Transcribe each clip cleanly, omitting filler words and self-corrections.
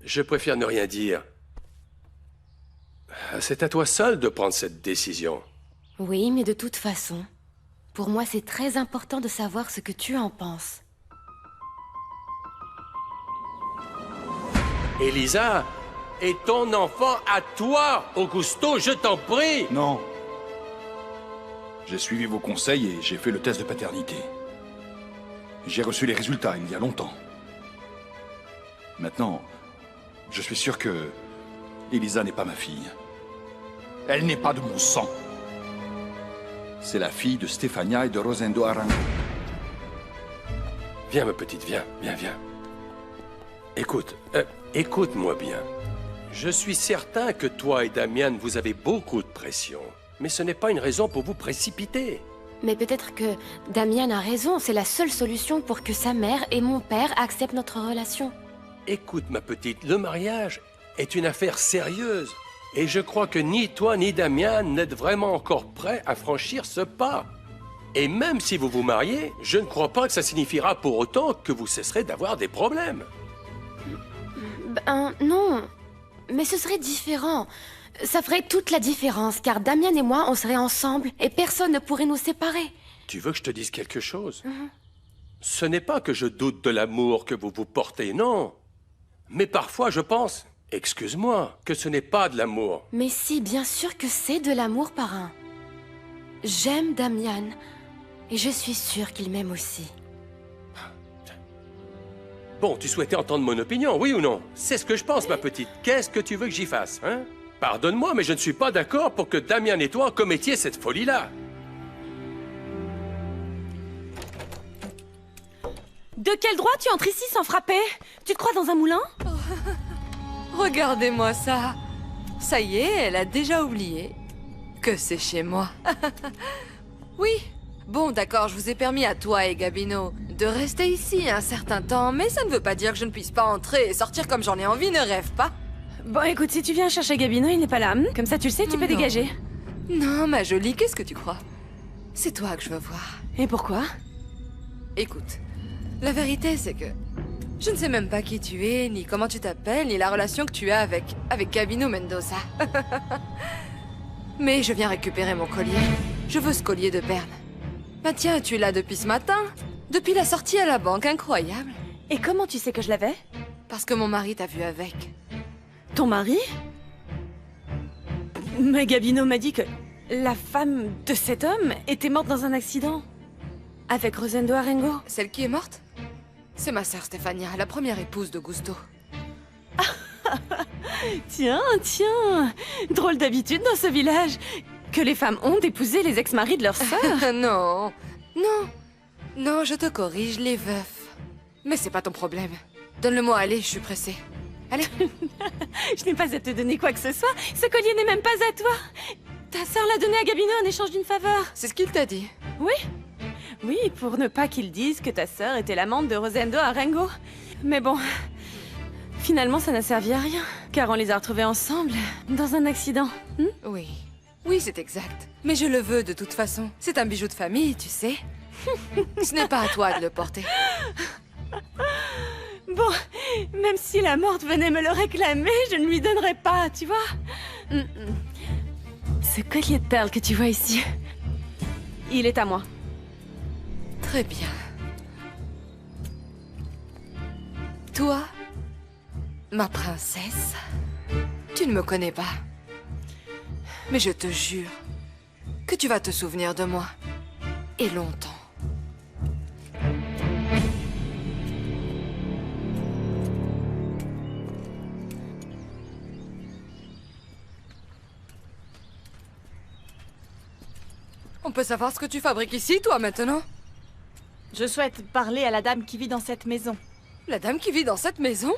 je préfère ne rien dire. C'est à toi seul de prendre cette décision. Oui, mais de toute façon, pour moi c'est très important de savoir ce que tu en penses. Elisa est ton enfant à toi, Augusto, je t'en prie. Non. J'ai suivi vos conseils et j'ai fait le test de paternité. J'ai reçu les résultats il y a longtemps. Maintenant, je suis sûr que Elisa n'est pas ma fille. Elle n'est pas de mon sang. C'est la fille de Stefania et de Rosendo Arango. Viens, ma petite, viens. Écoute, écoute-moi bien. Je suis certain que toi et Damian, vous avez beaucoup de pression. Mais ce n'est pas une raison pour vous précipiter. Mais peut-être que Damian a raison, c'est la seule solution pour que sa mère et mon père acceptent notre relation. Écoute, ma petite, le mariage est une affaire sérieuse. Et je crois que ni toi ni Damian n'êtes vraiment encore prêts à franchir ce pas. Et même si vous vous mariez, je ne crois pas que ça signifiera pour autant que vous cesserez d'avoir des problèmes. Ben non, mais ce serait différent. Ça ferait toute la différence, car Damian et moi, on serait ensemble et personne ne pourrait nous séparer. Tu veux que je te dise quelque chose? Ce n'est pas que je doute de l'amour que vous vous portez, non. Mais parfois je pense, excuse-moi, que ce n'est pas de l'amour. Mais si, bien sûr que c'est de l'amour, parrain. J'aime Damian, et je suis sûre qu'il m'aime aussi. Bon, tu souhaitais entendre mon opinion, oui ou non? C'est ce que je pense, ma petite. Qu'est-ce que tu veux que j'y fasse, hein? Pardonne-moi, mais je ne suis pas d'accord pour que Damian et toi commettiez cette folie-là. De quel droit tu entres ici sans frapper? Tu te crois dans un moulin? Regardez-moi ça. Ça y est, elle a déjà oublié que c'est chez moi. Oui. Bon, d'accord, je vous ai permis à toi et Gabino de rester ici un certain temps, mais ça ne veut pas dire que je ne puisse pas entrer et sortir comme j'en ai envie, ne rêve pas. Bon, écoute, si tu viens chercher Gabino, il n'est pas là. Comme ça, tu le sais, tu peux Non. dégager. Non, ma jolie, qu'est-ce que tu crois? C'est toi que je veux voir. Et pourquoi? Écoute, la vérité, c'est que je ne sais même pas qui tu es, ni comment tu t'appelles, ni la relation que tu as avec Gabino Mendoza. Mais je viens récupérer mon collier. Je veux ce collier de perles. Bah tiens, tu l'as depuis ce matin? Depuis la sortie à la banque, incroyable. Et comment tu sais que je l'avais? Parce que mon mari t'a vu avec. Ton mari? Mais Gabino m'a dit que la femme de cet homme était morte dans un accident. Avec Rosendo Arango. Celle qui est morte? C'est ma sœur Stefania, la première épouse d'Augusto. Tiens, drôle d'habitude dans ce village. Que les femmes ont d'épouser les ex-maris de leurs sœurs. Non, je te corrige, les veufs. Mais c'est pas ton problème. Donne-le-moi, allez, je suis pressée. Allez. Je n'ai pas à te donner quoi que ce soit. Ce collier n'est même pas à toi. Ta sœur l'a donné à Gabino en échange d'une faveur. C'est ce qu'il t'a dit. Oui, pour ne pas qu'ils disent que ta sœur était l'amante de Rosendo Arango. Mais bon, finalement ça n'a servi à rien, car on les a retrouvés ensemble, dans un accident. Oui, c'est exact. Mais je le veux de toute façon. C'est un bijou de famille, tu sais. Ce n'est pas à toi de le porter. Bon, même si la morte venait me le réclamer, je ne lui donnerais pas, tu vois. Ce collier de perles que tu vois ici, il est à moi. Très bien. Toi, ma princesse, tu ne me connais pas. Mais je te jure que tu vas te souvenir de moi. Et longtemps. On peut savoir ce que tu fabriques ici, toi, maintenant? Je souhaite parler à la dame qui vit dans cette maison. La dame qui vit dans cette maison?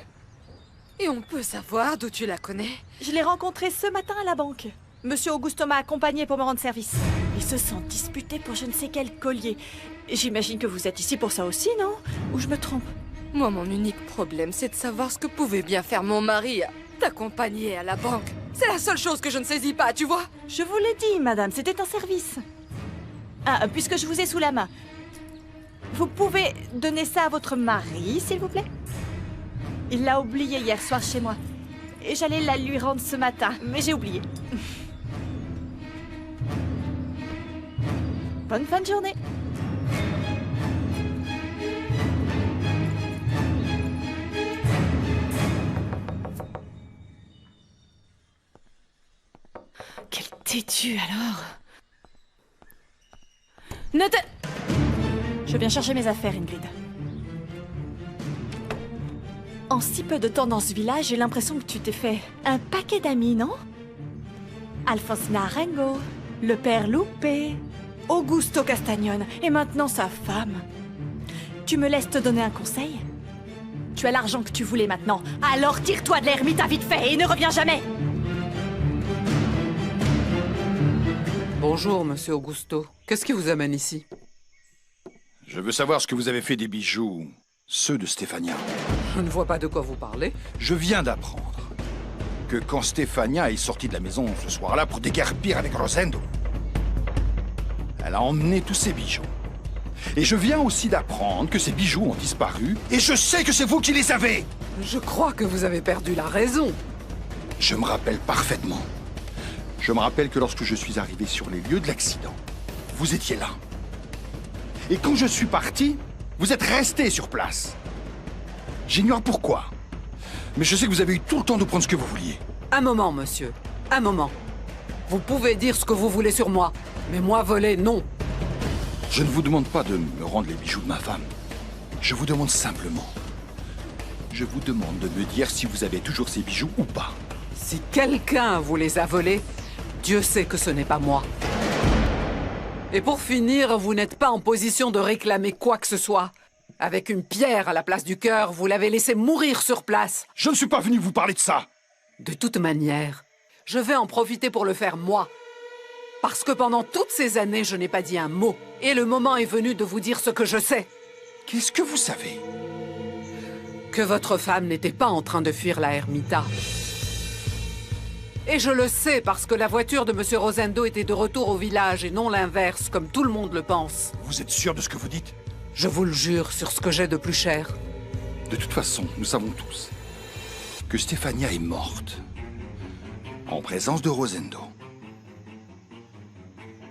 Et on peut savoir d'où tu la connais? Je l'ai rencontrée ce matin à la banque. Monsieur Augusto m'a accompagné pour me rendre service. Ils se sont disputés pour je ne sais quel collier. J'imagine que vous êtes ici pour ça aussi, non? Ou je me trompe? Moi, mon unique problème, c'est de savoir ce que pouvait bien faire mon mari. T'accompagner à la banque. C'est la seule chose que je ne saisis pas, tu vois? Je vous l'ai dit, madame, c'était un service. Ah, puisque je vous ai sous la main, vous pouvez donner ça à votre mari, s'il vous plaît? Il l'a oubliée hier soir chez moi. Et j'allais la lui rendre ce matin, mais j'ai oublié. Bonne fin de journée. Quel têtu alors. Ne te... Je viens chercher mes affaires, Ingrid. En si peu de temps dans ce village, j'ai l'impression que tu t'es fait un paquet d'amis, non? Alfonsina Arengo, le père Loupé, Augusto Castagnone et maintenant sa femme. Tu me laisses te donner un conseil? Tu as l'argent que tu voulais maintenant, alors tire-toi de l'ermite à vite fait et ne reviens jamais! Bonjour, monsieur Augusto. Qu'est-ce qui vous amène ici? Je veux savoir ce que vous avez fait des bijoux, ceux de Stéphania. Je ne vois pas de quoi vous parlez. Je viens d'apprendre que quand Stéphania est sortie de la maison ce soir-là pour déguerpir avec Rosendo, elle a emmené tous ses bijoux. Et je viens aussi d'apprendre que ces bijoux ont disparu, et je sais que c'est vous qui les avez! Je crois que vous avez perdu la raison. Je me rappelle parfaitement. Je me rappelle que lorsque je suis arrivé sur les lieux de l'accident, vous étiez là. Et quand je suis parti, vous êtes resté sur place. J'ignore pourquoi. Mais je sais que vous avez eu tout le temps de prendre ce que vous vouliez. Un moment, monsieur. Un moment. Vous pouvez dire ce que vous voulez sur moi, mais moi voler, non. Je ne vous demande pas de me rendre les bijoux de ma femme. Je vous demande simplement. Je vous demande de me dire si vous avez toujours ces bijoux ou pas. Si quelqu'un vous les a volés, Dieu sait que ce n'est pas moi. Et pour finir, vous n'êtes pas en position de réclamer quoi que ce soit. Avec une pierre à la place du cœur, vous l'avez laissé mourir sur place. Je ne suis pas venu vous parler de ça. De toute manière, je vais en profiter pour le faire moi. Parce que pendant toutes ces années, je n'ai pas dit un mot. Et le moment est venu de vous dire ce que je sais. Qu'est-ce que vous savez? Que votre femme n'était pas en train de fuir la ermita. Et je le sais parce que la voiture de Monsieur Rosendo était de retour au village et non l'inverse, comme tout le monde le pense. Vous êtes sûr de ce que vous dites? Je vous le jure sur ce que j'ai de plus cher. De toute façon, nous savons tous que Stéphania est morte en présence de Rosendo.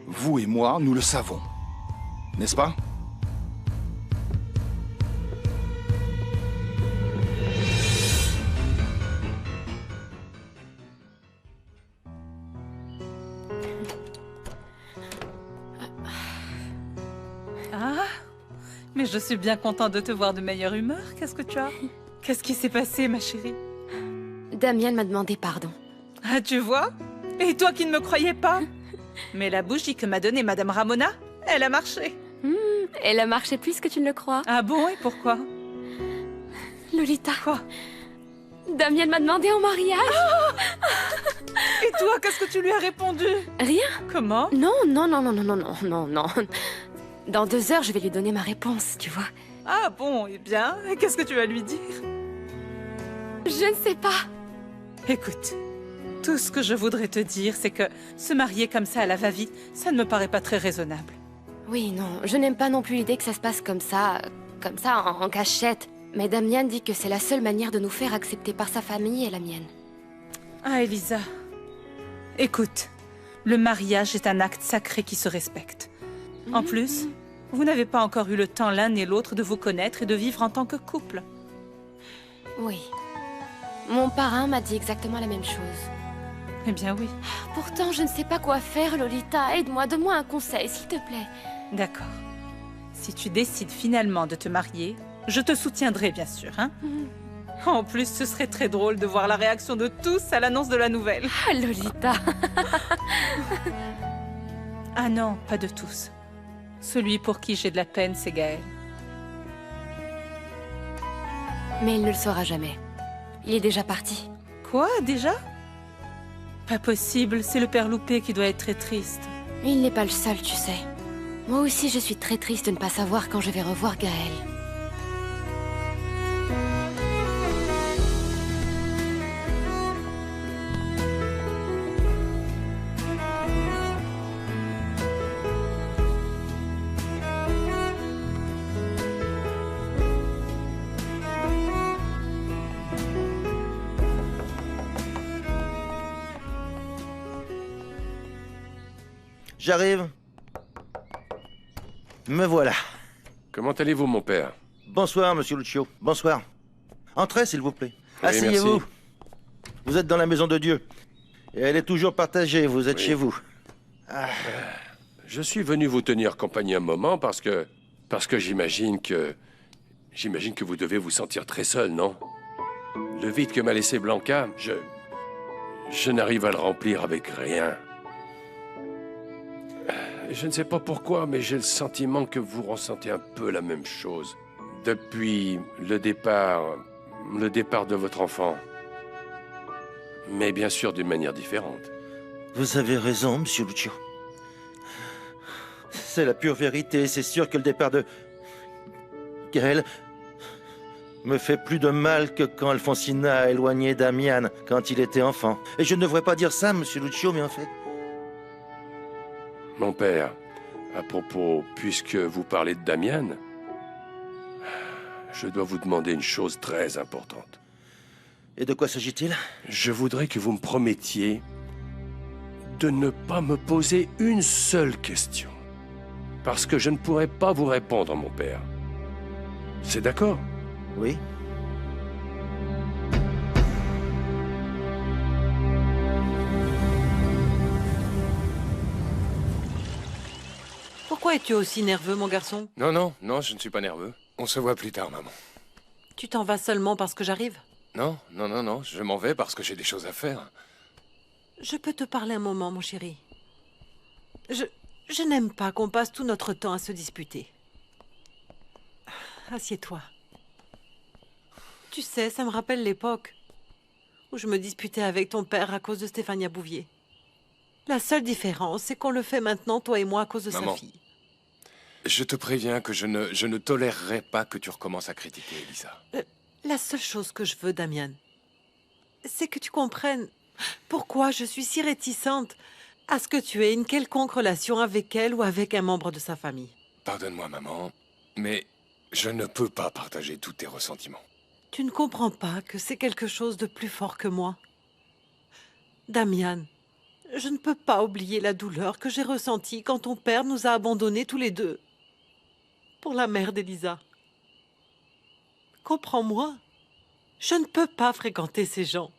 Vous et moi, nous le savons. N'est-ce pas? Ah, mais je suis bien contente de te voir de meilleure humeur. Qu'est-ce que tu as? Qu'est-ce qui s'est passé, ma chérie? Damien m'a demandé pardon. Ah, tu vois? Et toi qui ne me croyais pas? Mais la bougie que m'a donnée Madame Ramona, elle a marché. Elle a marché plus que tu ne le crois. Ah bon, et pourquoi? Lolita. Quoi? Damien m'a demandé en mariage. Et toi, qu'est-ce que tu lui as répondu? Rien. Comment? Non, non, non, non, non, non, non, non, non. Dans 2 heures, je vais lui donner ma réponse, tu vois. Ah bon, eh bien, qu'est-ce que tu vas lui dire? Je ne sais pas. Écoute, tout ce que je voudrais te dire, c'est que se marier comme ça à la va-vite, ça ne me paraît pas très raisonnable. Oui, non, je n'aime pas non plus l'idée que ça se passe comme ça en cachette. Mais Damien dit que c'est la seule manière de nous faire accepter par sa famille et la mienne. Ah, Elisa. Écoute, le mariage est un acte sacré qui se respecte. En plus, vous n'avez pas encore eu le temps l'un et l'autre de vous connaître et de vivre en tant que couple. Oui. Mon parrain m'a dit exactement la même chose. Eh bien oui. Pourtant, je ne sais pas quoi faire, Lolita. Aide-moi, donne-moi un conseil, s'il te plaît. D'accord. Si tu décides finalement de te marier, je te soutiendrai, bien sûr, hein? En plus, ce serait très drôle de voir la réaction de tous à l'annonce de la nouvelle. Ah, Lolita. Ah non, pas de tous. Celui pour qui j'ai de la peine, c'est Gaël. Mais il ne le saura jamais. Il est déjà parti. Quoi, déjà? Pas possible, c'est le père Loupé qui doit être très triste. Il n'est pas le seul, tu sais. Moi aussi, je suis très triste de ne pas savoir quand je vais revoir Gaël. J'arrive. Me voilà. Comment allez-vous, mon père? Bonsoir, monsieur Lucio. Bonsoir. Entrez, s'il vous plaît. Oui, Asseyez-vous. merci. Vous êtes dans la maison de Dieu. Et elle est toujours partagée, vous êtes Oui. chez vous. Je suis venu vous tenir compagnie un moment parce que j'imagine que vous devez vous sentir très seul, non? Le vide que m'a laissé Blanca, je n'arrive à le remplir avec rien. Je ne sais pas pourquoi, mais j'ai le sentiment que vous ressentez un peu la même chose depuis le départ de votre enfant. Mais bien sûr d'une manière différente. Vous avez raison, monsieur Lucio. C'est la pure vérité. C'est sûr que le départ de Gaël me fait plus de mal que quand Alfonsina a éloigné Damian quand il était enfant. Et je ne devrais pas dire ça, monsieur Lucio, mais en fait... Mon père, à propos, puisque vous parlez de Damian, je dois vous demander une chose très importante. Et de quoi s'agit-il? Je voudrais que vous me promettiez de ne pas me poser une seule question. Parce que je ne pourrai pas vous répondre, mon père. C'est d'accord? Oui. Pourquoi es-tu aussi nerveux, mon garçon? Non, je ne suis pas nerveux. On se voit plus tard, maman. Tu t'en vas seulement parce que j'arrive? Non, je m'en vais parce que j'ai des choses à faire. Je peux te parler un moment, mon chéri. Je n'aime pas qu'on passe tout notre temps à se disputer. Assieds-toi. Tu sais, ça me rappelle l'époque où je me disputais avec ton père à cause de Stéphania Bouvier. La seule différence, c'est qu'on le fait maintenant, toi et moi, à cause de Maman, sa fille. je te préviens que je ne tolérerai pas que tu recommences à critiquer Elisa. La seule chose que je veux, Damian, c'est que tu comprennes pourquoi je suis si réticente à ce que tu aies une quelconque relation avec elle ou avec un membre de sa famille. Pardonne-moi, maman, mais je ne peux pas partager tous tes ressentiments. Tu ne comprends pas que c'est quelque chose de plus fort que moi. Damian, je ne peux pas oublier la douleur que j'ai ressentie quand ton père nous a abandonnés tous les deux. Pour la mère d'Elisa. Comprends-moi. Je ne peux pas fréquenter ces gens.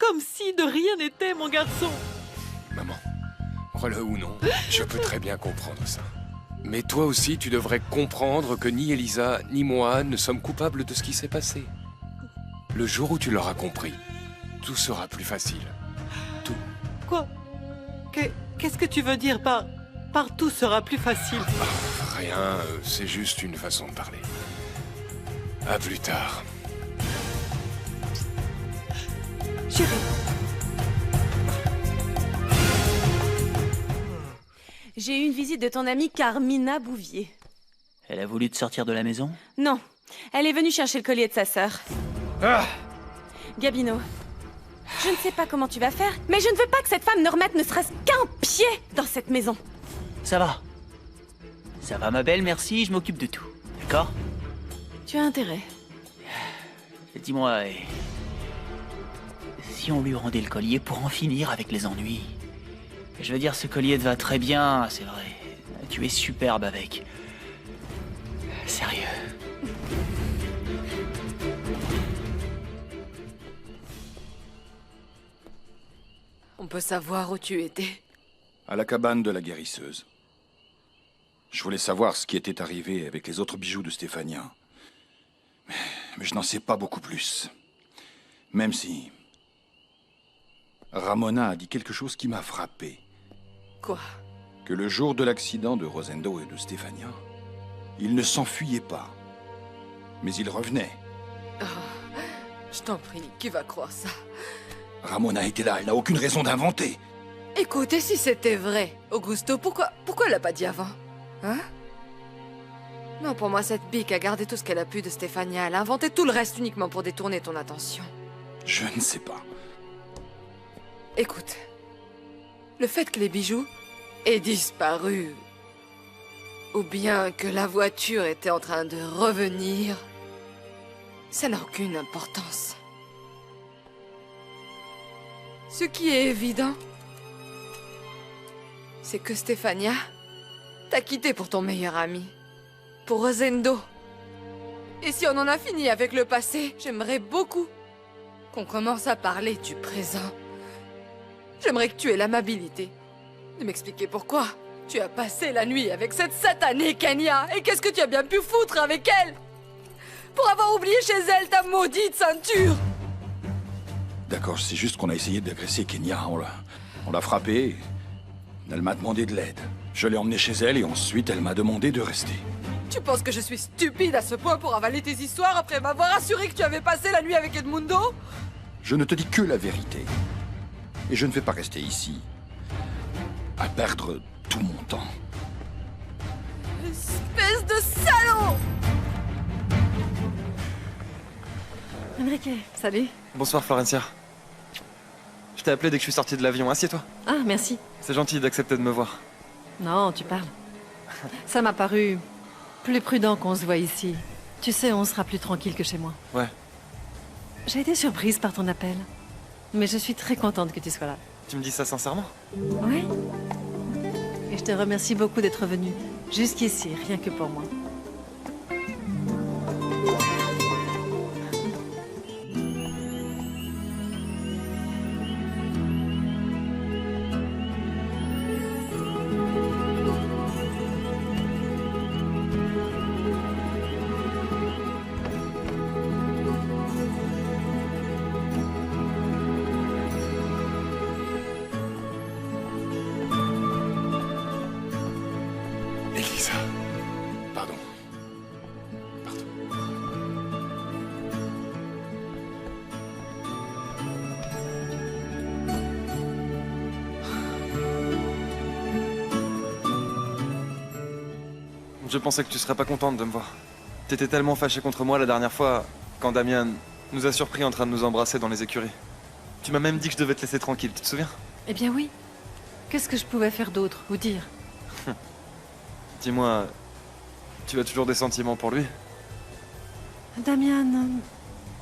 Comme si de rien n'était, mon garçon. Maman, crois-le ou non, je peux très bien comprendre ça. Mais toi aussi, tu devrais comprendre que ni Elisa, ni moi ne sommes coupables de ce qui s'est passé. Le jour où tu l'auras compris, tout sera plus facile. Tout. Quoi? Qu'est-ce que tu veux dire par tout sera plus facile? Rien, c'est juste une façon de parler. À plus tard. Chérie. J'ai eu une visite de ton amie Carmina Bouvier. Elle a voulu te sortir de la maison? Non, elle est venue chercher le collier de sa sœur. Ah! Gabino, je ne sais pas comment tu vas faire, mais je ne veux pas que cette femme ne remette ne serait-ce qu'un pied dans cette maison. Ça va. Ça va, ma belle, merci, je m'occupe de tout. D'accord? Tu as intérêt. Dis-moi, si on lui rendait le collier pour en finir avec les ennuis? Je veux dire, ce collier te va très bien, c'est vrai. Tu es superbe avec. Sérieux. On peut savoir où tu étais? À la cabane de la guérisseuse. Je voulais savoir ce qui était arrivé avec les autres bijoux de Stéphania. Mais je n'en sais pas beaucoup plus. Même si... Ramona a dit quelque chose qui m'a frappé. Quoi? Que le jour de l'accident de Rosendo et de Stéphania, il ne s'enfuyait pas. Mais il revenait. Oh, je t'en prie, qui va croire ça? Ramona était là, elle n'a aucune raison d'inventer. Écoute, et si c'était vrai, Augusto, pourquoi elle l'a pas dit avant? Hein? Non, pour moi, cette bique a gardé tout ce qu'elle a pu de Stéphania. Elle a inventé tout le reste uniquement pour détourner ton attention. Je ne sais pas. Écoute, le fait que les bijoux aient disparu, ou bien que la voiture était en train de revenir, ça n'a aucune importance. Ce qui est évident, c'est que Stefania t'a quitté pour ton meilleur ami. Pour Rosendo. Et si on en a fini avec le passé, j'aimerais beaucoup qu'on commence à parler du présent. J'aimerais que tu aies l'amabilité de m'expliquer pourquoi tu as passé la nuit avec cette satanée Kenya. Et qu'est-ce que tu as bien pu foutre avec elle pour avoir oublié chez elle ta maudite ceinture. D'accord, c'est juste qu'on a essayé d'agresser Kenya. On l'a frappée. Elle m'a demandé de l'aide. Je l'ai emmenée chez elle et ensuite elle m'a demandé de rester. Tu penses que je suis stupide à ce point pour avaler tes histoires après m'avoir assuré que tu avais passé la nuit avec Edmundo? Je ne te dis que la vérité. Et je ne vais pas rester ici à perdre tout mon temps. Espèce de salaud! Enrique, salut. Bonsoir Florencia. Je t'ai appelé dès que je suis sorti de l'avion. Assieds-toi. Ah, merci. C'est gentil d'accepter de me voir. Non, tu parles. Ça m'a paru plus prudent qu'on se voit ici. Tu sais, on sera plus tranquille que chez moi. Ouais. J'ai été surprise par ton appel. Mais je suis très contente que tu sois là. Tu me dis ça sincèrement? Oui. Et je te remercie beaucoup d'être venu jusqu'ici, rien que pour moi. Elisa. Pardon. Je pensais que tu serais pas contente de me voir. T'étais tellement fâchée contre moi la dernière fois, quand Damian nous a surpris en train de nous embrasser dans les écuries. Tu m'as même dit que je devais te laisser tranquille, tu te souviens? Eh bien oui. Qu'est-ce que je pouvais faire d'autre ou dire? Dis-moi, tu as toujours des sentiments pour lui? Damian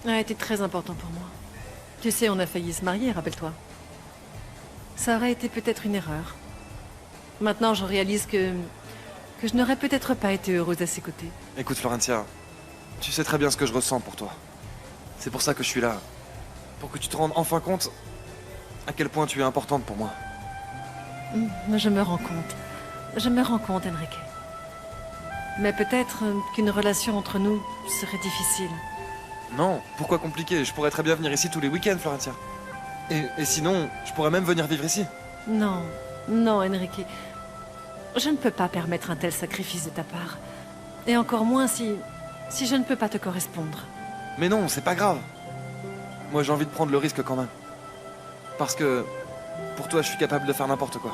a été très important pour moi. Tu sais, on a failli se marier, rappelle-toi. Ça aurait été peut-être une erreur. Maintenant, je réalise que je n'aurais peut-être pas été heureuse à ses côtés. Écoute Florencia, tu sais très bien ce que je ressens pour toi. C'est pour ça que je suis là. Pour que tu te rendes enfin compte à quel point tu es importante pour moi. Je me rends compte. Je me rends compte, Enrique. Mais peut-être qu'une relation entre nous serait difficile. Non, pourquoi compliqué? Je pourrais très bien venir ici tous les week-ends, Florencia. Et sinon, je pourrais même venir vivre ici. Non, non, Enrique. Je ne peux pas permettre un tel sacrifice de ta part. Et encore moins si je ne peux pas te correspondre. Mais non, c'est pas grave. Moi, j'ai envie de prendre le risque quand même. Parce que, pour toi, je suis capable de faire n'importe quoi.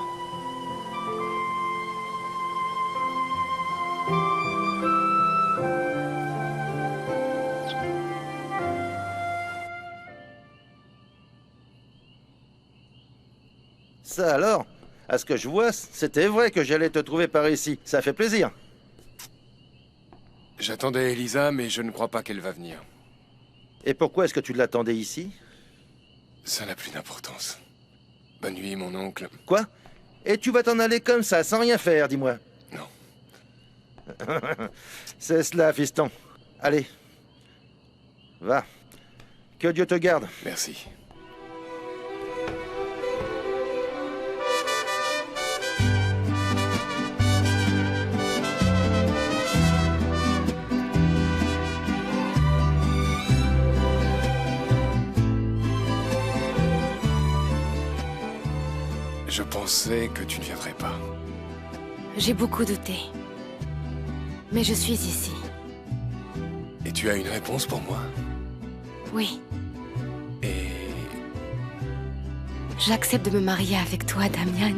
Ça alors? À ce que je vois, c'était vrai que j'allais te trouver par ici. Ça fait plaisir. J'attendais Elisa, mais je ne crois pas qu'elle va venir. Et pourquoi est-ce que tu l'attendais ici? Ça n'a plus d'importance. Bonne nuit, mon oncle. Quoi? Et tu vas t'en aller comme ça, sans rien faire, dis-moi? Non. C'est cela, fiston. Allez. Va. Que Dieu te garde. Merci. Je pensais que tu ne viendrais pas. J'ai beaucoup douté. Mais je suis ici. Et tu as une réponse pour moi? Oui. Et... J'accepte de me marier avec toi, Damian.